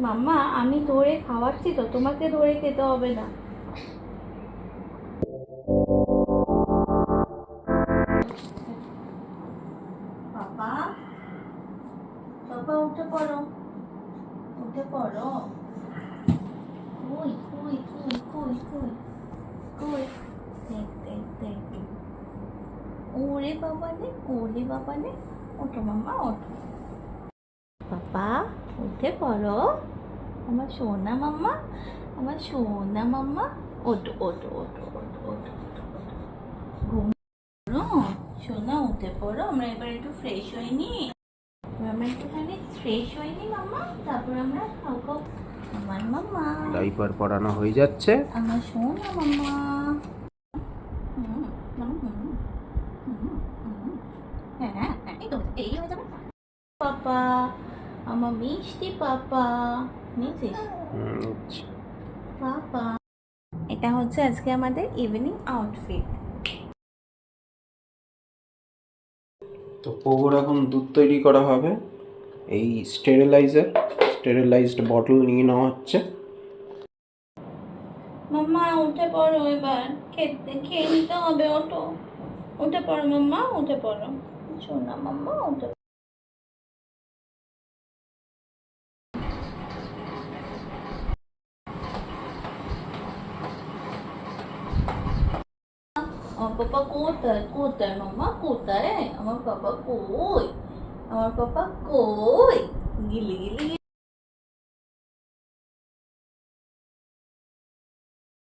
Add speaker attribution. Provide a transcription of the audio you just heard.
Speaker 1: মাম্মা আমি ধরে খাওয়াচ্ছি তো, তোমাকে ধরে খেতে হবে না। বাবা, বাবা উঠে পড়ো, উঠে পড়ো। কই কই কই কই কই কই, দেখ দেখ দেখ। ওরে বাবা নে, ওরে বাবা নে, ওঠো মাম্মা ওঠো। বাবা উঠে পড়ো, আমার সোনা মাম্মা, আমার সোনা মাম্মা। ওঠো ওঠো ওঠো ওঠো ওঠো ওঠো ওঠো। ঘুম পড়ো সোনা, উঠে পড়ো। আমরা এবার একটু ফ্রেশ হয়ে নি, আমরা একটুখানি ফ্রেশ হয়ে নি মাম্মা, তারপর আমরা খাবো। আমার মাম্মা
Speaker 2: ডাইপার পরানো হয়ে যাচ্ছে।
Speaker 1: আমার সোনা মাম্মা। হ্যাঁ হ্যাঁ, এই তো এই হয়ে যাবে। পাপা, আমার মিষ্টি পাপা, নিয়েছিস
Speaker 2: আচ্ছা।
Speaker 1: পাপা। এটা হচ্ছে আজকে আমাদের ইভিনিং আউটফিট।
Speaker 2: তো পোগোর এখন দুধ তৈরি করা হবে। এই স্টেরিলাইজড বটল নিয়ে নেওয়া হচ্ছে।
Speaker 1: মাম্মা উঠে পড়ো, এবার খেতে খেয়ে নিতে হবে। ওঠো, উঠে পড়ো মাম্মা, উঠে পড়ো সোনা মাম্মা, উঠে পড়ো। আমার পাপা কোথায় কোথায় মাম্মা, কোথায় আমার পাপা? কই আমার পাপা? কই গিলি গিলি